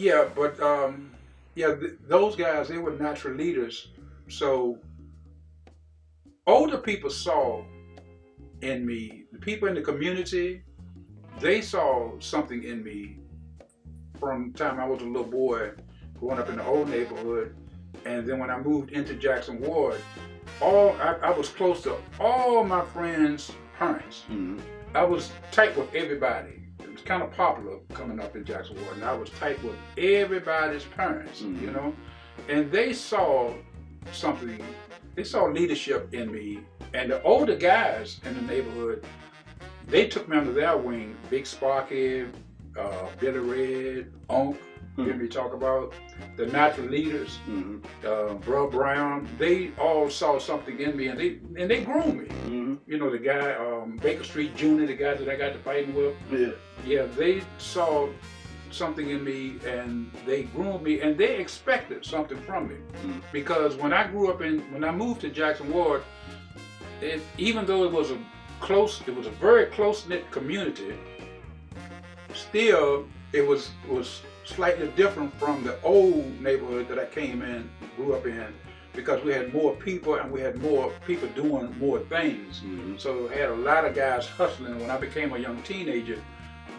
Yeah, but yeah, those guys, they were natural leaders. So older people saw in me, the people in the community, they saw something in me from the time I was a little boy, growing up in the old neighborhood, and then when I moved into Jackson Ward, I was close to all my friends' parents. Mm-hmm. I was tight with everybody. It was kind of popular coming up in Jackson Ward, and I was tight with everybody's parents, Mm-hmm. you know, and they saw something. They saw leadership in me, and the older guys in the neighborhood, they took me under their wing. Big Sparky, Billy Red, Unc, hear me talk about the natural leaders, Bro Brown. They all saw something in me, and they groomed me. Mm-hmm. You know, the guy Baker Street Jr., the guy that I got to fighting with. Yeah, they saw something in me, and they groomed me, and they expected something from me. Because when I moved to Jackson Ward, even though it was a very close-knit community, still it was slightly different from the old neighborhood that I grew up in, because we had more people and we had more people doing more things. So I had a lot of guys hustling. When I became a young teenager,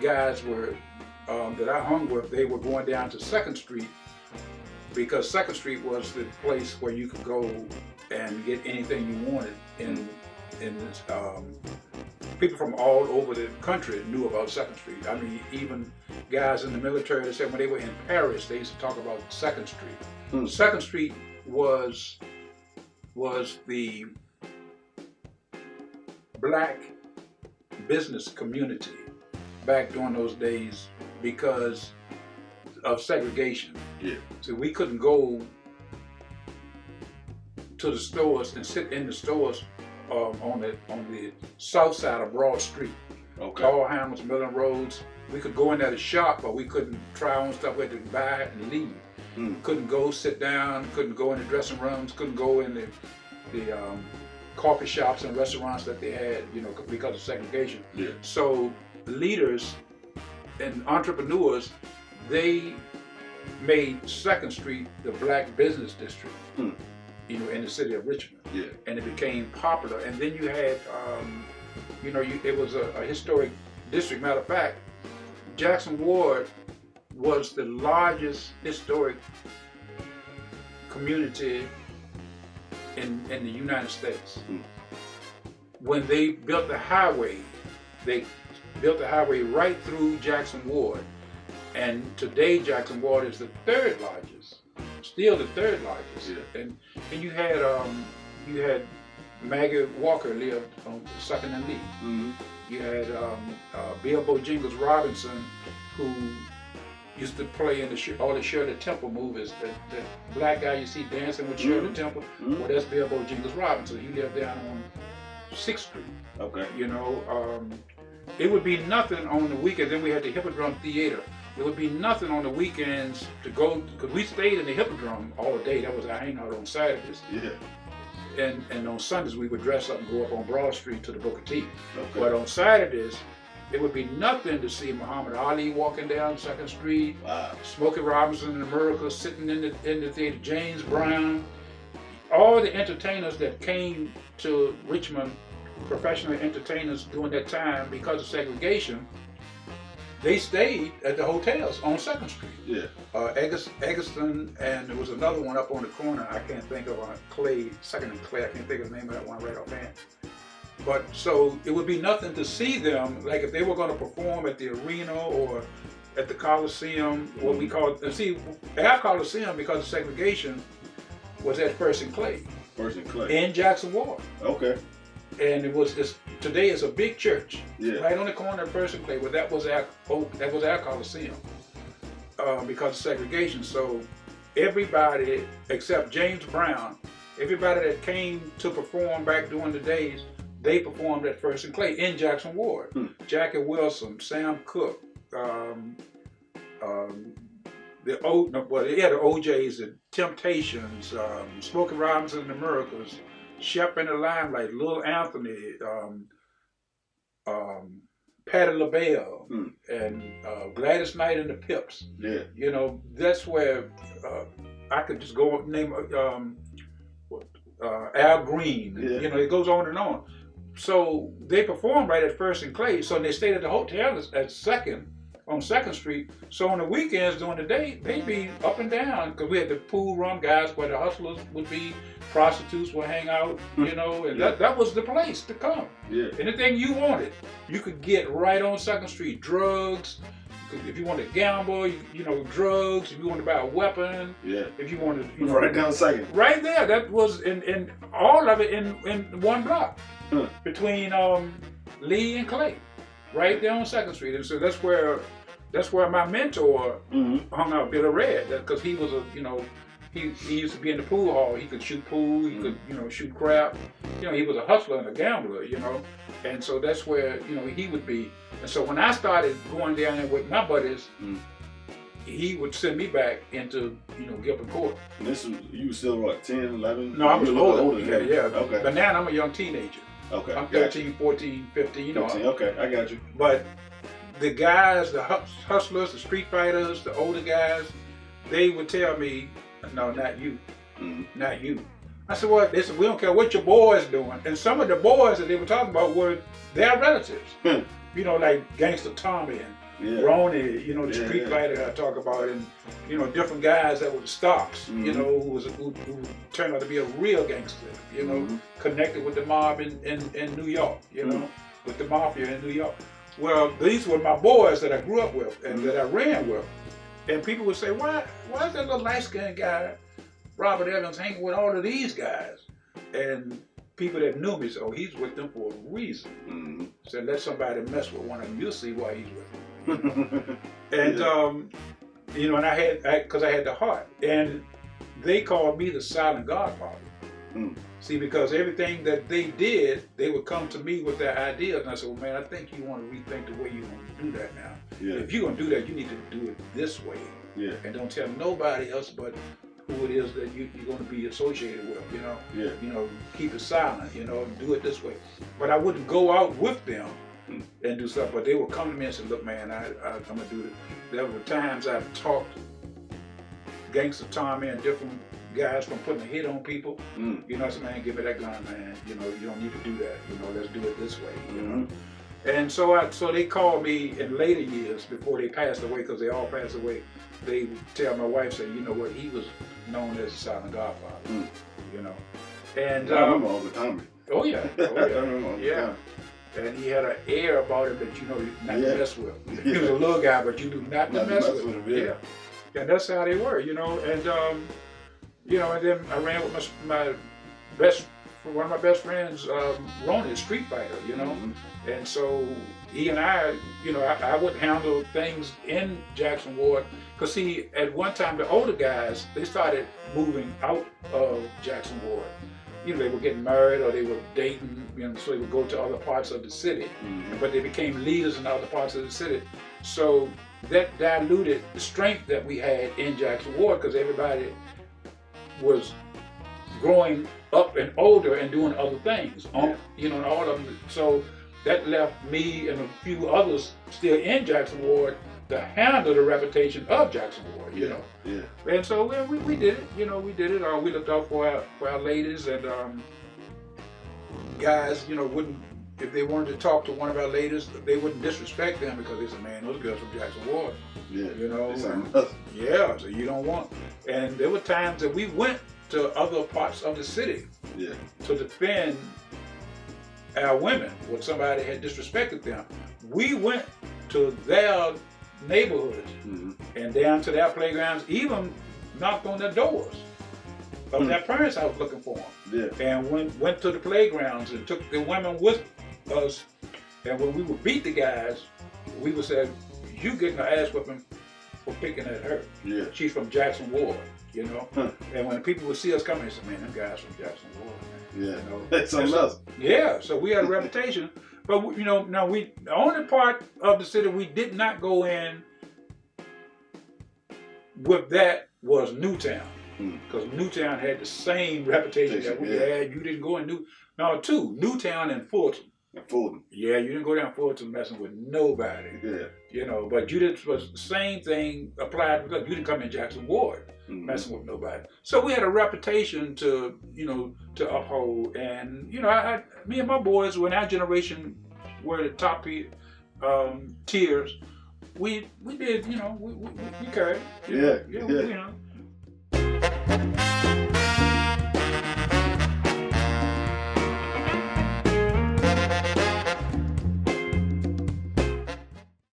guys were that I hung with, they were going down to 2nd Street, because 2nd Street was the place where you could go and get anything you wanted in this, people from all over the country knew about 2nd Street. I mean, even guys in the military, they said when they were in Paris, they used to talk about 2nd Street. 2nd Street was the black business community back during those days because of segregation. Yeah. So we couldn't go to the stores and sit in the stores on the south side of Broad Street. Okay. Tall Hammers, Millen Roads. We could go in there to shop, but we couldn't try on stuff. We had to buy and leave. Couldn't go sit down, couldn't go in the dressing rooms, couldn't go in the coffee shops and restaurants that they had, you know, because of segregation. Yeah. So leaders and entrepreneurs, they made 2nd Street the black business district, you know, in the city of Richmond. Yeah. And it became popular. And then you had, you know, it was a historic district. Matter of fact, Jackson Ward was the largest historic community in the United States. When they built the highway, they built the highway right through Jackson Ward. And today Jackson Ward is the 3rd largest, still the 3rd largest. Yeah. And you had Maggie Walker lived on 2nd and Lee. You had Bill Bojangles Robinson, who used to play in all the Shirley Temple movies. The black guy you see dancing with Shirley Temple, well, that's Bill Bojangles Robinson. He lived down on 6th Street. Okay. You know, it would be nothing on the weekend. Then we had the Hippodrome Theater. It would be nothing on the weekends to go, because we stayed in the Hippodrome all day. That was our hangout on Saturdays. Yeah. And on Sundays we would dress up and go up on Broad Street to the Booker T. Okay. But on Saturdays, it would be nothing to see Muhammad Ali walking down 2nd Street, Smokey Robinson and America sitting in the theater, James Brown, all the entertainers that came to Richmond, professional entertainers during that time because of segregation, they stayed at the hotels on 2nd Street. Yeah. Eggleston, and there was another one up on the corner, I can't think of, Clay, 2nd and Clay, I can't think of the name of that one right offhand. But so it would be nothing to see them, like if they were going to perform at the arena or at the Coliseum, what we call, see, our Coliseum, because of segregation, was at First and Clay. First and Clay. In Jackson Ward. Okay. And today it's a big church, right on the corner of First and Clay. Well, that was our Coliseum because of segregation. So everybody except James Brown, everybody that came to perform back during the days, they performed at First and Clay in Jackson Ward. Jackie Wilson, Sam Cooke, the OJs, the Temptations, Smokey Robinson and the Miracles, Shep in the Limelight, Lil Anthony, Patti LaBelle and Gladys Knight and the Pips. Yeah. You know, that's where I could just go name Al Green. Yeah. You know, it goes on and on. So they performed right at First and Clay. So they stayed at the hotel at on 2nd Street. So on the weekends during the day, they'd be up and down because we had the pool room guys where the hustlers would be, prostitutes would hang out, you know, and that was the place to come. Yeah. Anything you wanted, you could get right on 2nd Street. Drugs, if you wanted to gamble, you know, drugs. If you wanted to buy a weapon, yeah. If you wanted, you know, right down 2nd. Right there. That was in all of it in one block between Lee and Clay, right there on 2nd Street. And so that's where my mentor hung out, Billy Red, because he was a, you know, he used to be in the pool hall. He could shoot pool. He could, you know, shoot crap. You know, he was a hustler and a gambler. You know, and so that's where, you know, he would be. And so when I started going down there with my buddies, he would send me back into, you know, Gilpin Court. And this was, you were still what, 10, 11? No, I was older. Yeah. Okay. But now I'm a young teenager. Okay. I'm 13, 14, 15, you know. 15, okay, I got you. But the guys, the hustlers, the street fighters, the older guys, they would tell me, no, not you. Not you. I said, well, they said, we don't care what your boys doing. And some of the boys that they were talking about were their relatives. You know, like Gangster Tommy and Ronnie, you know, the street fighter I talk about, and, you know, different guys that were the stocks, you know, who turned out to be a real gangster, you know, connected with the mob in New York, you know, with the mafia in New York. Well, these were my boys that I grew up with and that I ran with. And people would say, why is that little light-skinned guy, Robert Evans, hanging with all of these guys? And people that knew me said, oh, he's with them for a reason. Said, let somebody mess with one of them, you'll see why he's with them. And, you know, and because I had the heart. And they called me the silent godfather. See, because everything that they did, they would come to me with their ideas. And I said, well, man, I think you want to rethink the way you want to do that now. If you're going to do that, you need to do it this way. And don't tell nobody else but who it is that you're going to be associated with, you know. You know, keep it silent, you know, do it this way. But I wouldn't go out with them and do stuff, but they would come to me and say, look, man, I'm going to do it. There were times I've talked Gangster Tommy and different guys from putting a hit on people. You know, I said, man, give me that gun, man. You know, you don't need to do that. You know, let's do it this way, you know. And so they called me in later years before they passed away, because they all passed away. They would tell my wife, say, you know what, he was known as the silent godfather, you know. And I remember all the time. Oh yeah, I remember all the time. And he had an air about him that you know not to mess with. He was a little guy, but you do not to mess with him. And that's how they were, you know. And you know, and then I ran with one of my best friends, Ronnie, a street fighter, you know. And so he and I, you know, I would handle things in Jackson Ward. Because see, at one time, the older guys, they started moving out of Jackson Ward. You know, they were getting married or they were dating, you know, so they would go to other parts of the city. But they became leaders in other parts of the city. So that diluted the strength that we had in Jackson Ward, because everybody was growing up and older and doing other things, you know, and all of them. So that left me and a few others still in Jackson Ward to handle the reputation of Jackson Ward, you know. And so we did it, you know, we did it. We looked out for our ladies, and guys, you know, wouldn't, if they wanted to talk to one of our ladies, they wouldn't disrespect them, because they said, man, those girls from Jackson Ward, you know. And, so you don't want. And there were times that we went to other parts of the city to defend our women when somebody had disrespected them. We went to their neighborhoods and down to their playgrounds, even knocked on their doors of their parents' house looking for them. And went to the playgrounds and took the women with us. And when we would beat the guys, we would say, you getting her ass whipping for picking at her. She's from Jackson Ward, you know. And when people would see us coming, they said, man, them guys from Jackson Ward, man. You know? That's something else. So we had a reputation. But, you know, now the only part of the city we did not go in with that was Newtown. Because Newtown had the same reputation that we had. You didn't go in Newtown and Fulton. And Fulton. Yeah, you didn't go down Fulton messing with nobody. Yeah. You know, but you didn't, was the same thing applied because you didn't come in Jackson Ward messing with nobody. So we had a reputation to, you know, to uphold. And, you know, me and my boys, when our generation were the top tiers, we did, you know, we carried. You know, you know.